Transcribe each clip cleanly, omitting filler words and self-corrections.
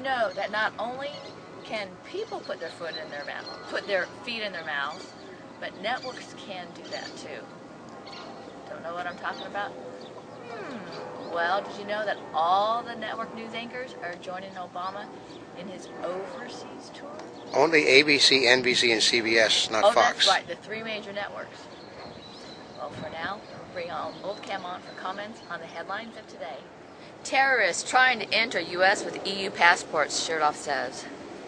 you know that not only can people put their feet in their mouths, but networks can do that too? Don't know what I'm talking about? Well, did you know that all the network news anchors are joining Obama in his overseas tour? Only ABC, NBC, and CBS, not Fox. Oh, that's right, the three major networks. Well, for now, we'll bring Oldecam on for comments on the headlines of today. Terrorists trying to enter U.S. with EU passports, Sherlock says.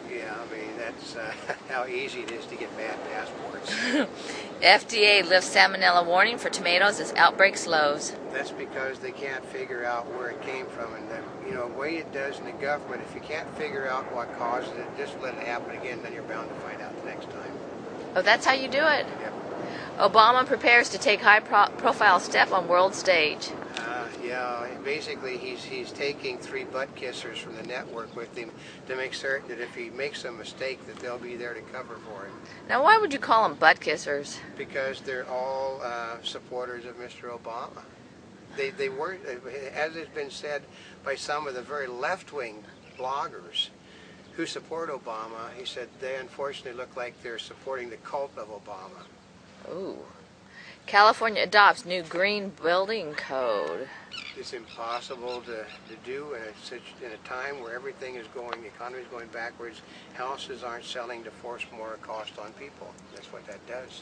Yeah, I mean, that's how easy it is to get bad passports. FDA lifts salmonella warning for tomatoes as outbreak slows. That's because they can't figure out where it came from. And the way it does in the government, if you can't figure out what causes it, just let it happen again, then you're bound to find out the next time. Oh, that's how you do it? Yep. Obama prepares to take high-profile step on world stage. Yeah, basically he's taking 3 butt kissers from the network with him to make certain that if he makes a mistake that they'll be there to cover for him. Now, why would you call them butt kissers? Because they're all supporters of Mr. Obama. They weren't, as has been said by some of the very left-wing bloggers who support Obama, he said they unfortunately look like they're supporting the cult of Obama. Ooh. California adopts new green building code. It's impossible to do in a time where everything is going, the economy is going backwards. Houses aren't selling to force more cost on people. That's what that does.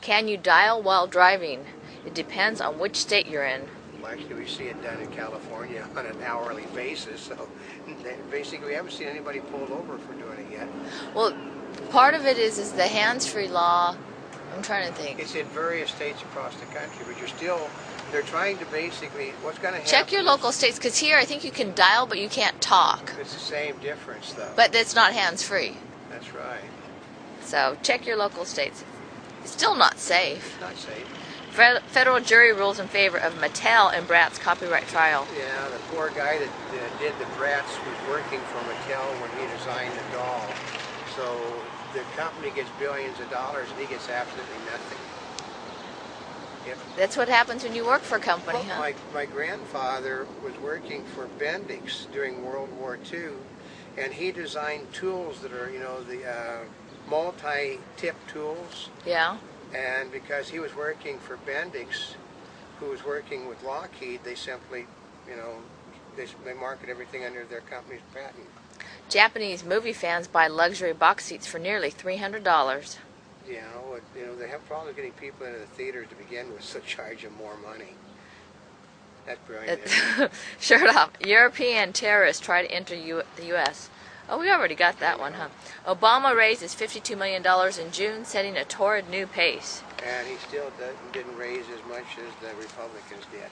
Can you dial while driving? It depends on which state you're in. Well, actually, we see it done in California on an hourly basis, so basically we haven't seen anybody pulled over for doing it yet. Well, part of it is the hands-free law. I'm trying to think. It's in various states across the country, but they're trying to basically, what's going to happen... Check your local states, because here I think you can dial, but you can't talk. It's the same difference, though. But it's not hands-free. That's right. So check your local states. It's still not safe. It's not safe. Federal jury rules in favor of Mattel in Bratz copyright trial. Yeah, the poor guy that did the Bratz was working for Mattel when he designed the doll. So the company gets billions of dollars and he gets absolutely nothing. Yep. That's what happens when you work for a company, well, huh? My grandfather was working for Bendix during World War II, and he designed tools that are, the multi-tip tools. Yeah. And because he was working for Bendix, who was working with Lockheed, they simply, they market everything under their company's patent. Japanese movie fans buy luxury box seats for nearly $300. Yeah, they have problems getting people into the theaters to begin with, so charge them more money. That's brilliant. Sure enough. European terrorists try to enter the U.S. Oh, we already got that one, huh? Obama raises $52 million in June, setting a torrid new pace. And he still didn't raise as much as the Republicans did.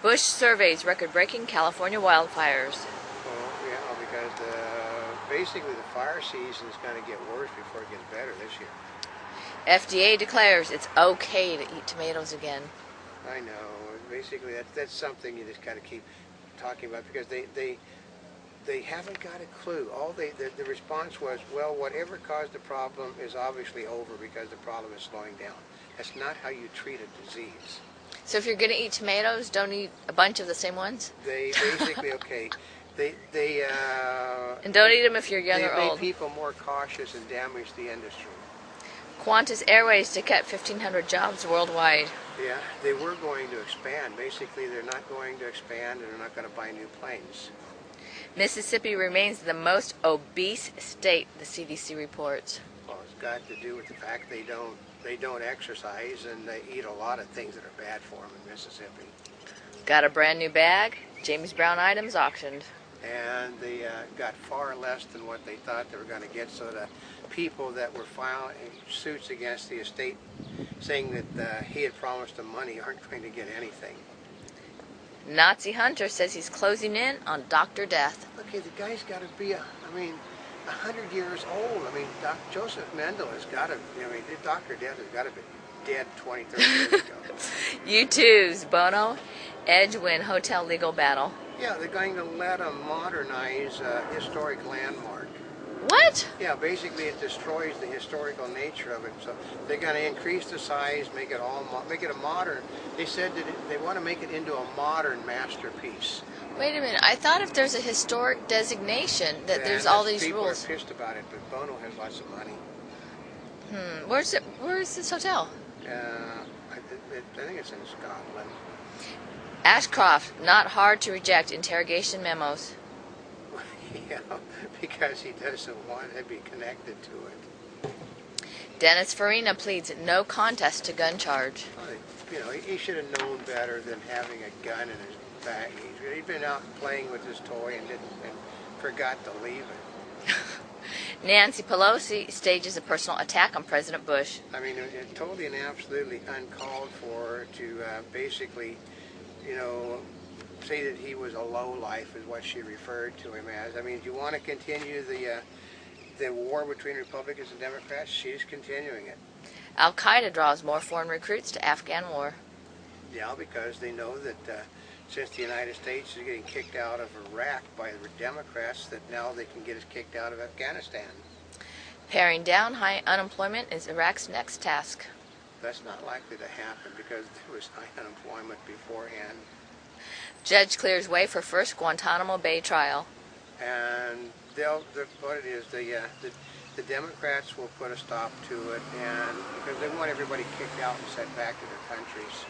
Bush surveys record-breaking California wildfires. Well, yeah, because basically the fire season is going to get worse before it gets better this year. FDA declares it's okay to eat tomatoes again. I know. Basically, that's something you just got to keep talking about because they haven't got a clue. The response was, well, whatever caused the problem is obviously over because the problem is slowing down. That's not how you treat a disease. So if you're going to eat tomatoes, don't eat a bunch of the same ones? They basically, okay, and don't eat them if you're young or old. They made people more cautious and damaged the industry. Qantas Airways to cut 1,500 jobs worldwide. Yeah, they were going to expand. Basically, they're not going to expand and they're not going to buy new planes. Mississippi remains the most obese state, the CDC reports. Well, it's got to do with the fact they don't exercise and they eat a lot of things that are bad for them in Mississippi. Got a brand new bag? James Brown items auctioned. And they got far less than what they thought they were going to get, so the people that were filing suits against the estate saying that he had promised them money aren't going to get anything. Nazi hunter says he's closing in on Dr. Death. Okay, the guy's got to be, 100 years old. Joseph Mendel has got to, Dr. Death has got to be dead 20, 30 years ago. U2's Bono, Edge win hotel legal battle. Yeah, they're going to let him modernize a historic landmark. What? Yeah, basically it destroys the historical nature of it. So they're going to increase the size, make it a modern. They said that they want to make it into a modern masterpiece. Wait a minute. I thought if there's a historic designation that there's all these rules. People are pissed about it, but Bono has lots of money. Where's it? Where's this hotel? I think it's in Scotland. Ashcroft, not hard to reject interrogation memos. Yeah, because he doesn't want to be connected to it. Dennis Farina pleads no contest to gun charge. He should have known better than having a gun in his bag. He'd been out playing with his toy and forgot to leave it. Nancy Pelosi stages a personal attack on President Bush. I mean, it's totally and absolutely uncalled for to basically, say that he was a lowlife is what she referred to him as. I mean, do you want to continue the war between Republicans and Democrats? She's continuing it. Al-Qaeda draws more foreign recruits to Afghan war. Yeah, because they know that since the United States is getting kicked out of Iraq by the Democrats, that now they can get us kicked out of Afghanistan. Paring down high unemployment is Iraq's next task. That's not likely to happen because there was high unemployment beforehand. Judge clears way for first Guantanamo Bay trial. And what it is, the Democrats will put a stop to it, and because they want everybody kicked out and sent back to their countries.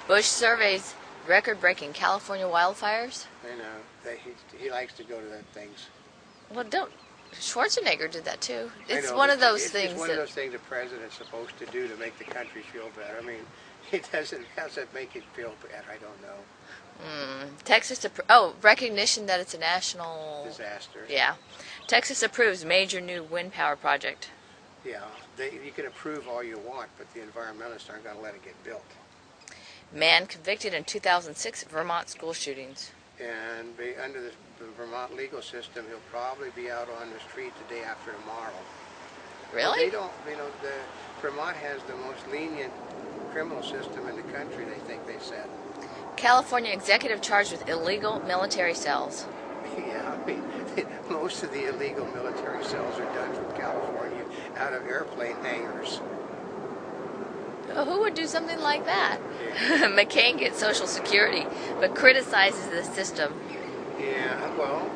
Bush surveys record-breaking California wildfires. I know. He likes to go to the things. Well, Schwarzenegger did that too. It's know, one of those it's things. One of those things the president's supposed to do to make the country feel better. I mean, he doesn't. How does it make it feel better? I don't know. Texas recognition that it's a national disaster. Yeah. Texas approves major new wind power project. Yeah, you can approve all you want, but the environmentalists aren't going to let it get built. Man convicted in 2006 Vermont school shootings. And under the Vermont legal system, he'll probably be out on the street the day after tomorrow. Really? They don't. Vermont has the most lenient criminal system in the country. They said. California executive charged with illegal military cells. Yeah, I mean, most of the illegal military cells are done from California out of airplane hangars. Who would do something like that? Yeah. McCain gets Social Security, but criticizes the system. Yeah, well,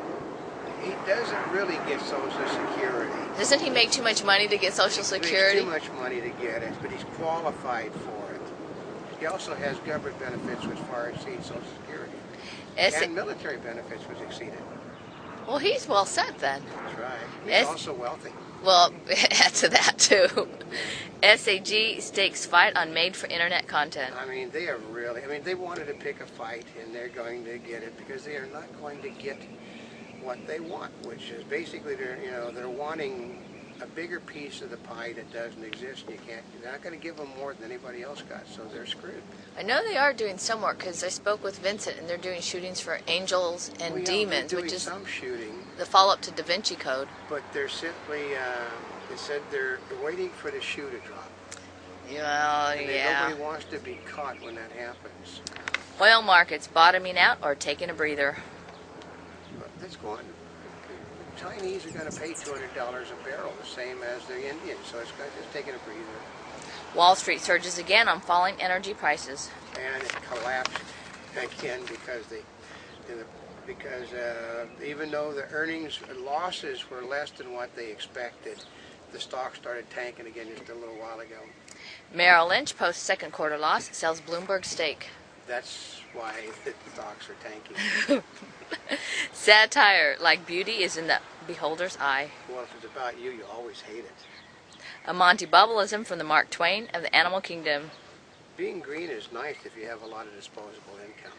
he doesn't really get Social Security. Doesn't he make too much money to get Social Security? He makes too much money to get it, but he's qualified for it. He also has government benefits which far exceed Social Security. And military benefits which exceed it. Well, he's well set then. That's right. He's also wealthy. Well, add to that too. SAG stakes fight on made-for-internet content. I mean, they are really. I mean, they wanted to pick a fight, and they're going to get it because they are not going to get what they want, which is basically they're wanting a bigger piece of the pie that doesn't exist. They're not going to give them more than anybody else got, so they're screwed. I know they are doing some work because I spoke with Vincent, and they're doing shootings for angels and demons, which is some shooting. The follow-up to Da Vinci Code. But they're simply, they said they're waiting for the shoe to drop. Well, yeah. Nobody wants to be caught when that happens. Oil markets bottoming out or taking a breather. That's going. The Chinese are going to pay $200 a barrel, the same as the Indians, so it's taking a breather. Wall Street surges again on falling energy prices. And it collapsed again because even though the losses were less than what they expected, the stock started tanking again just a little while ago. Merrill Lynch posts second quarter loss, sells Bloomberg stake. That's why the stocks are tanking. Satire, like beauty, is in the beholder's eye. Well, if it's about you, you always hate it. A Monty Bubbleism from the Mark Twain of the Animal Kingdom. Being green is nice if you have a lot of disposable income.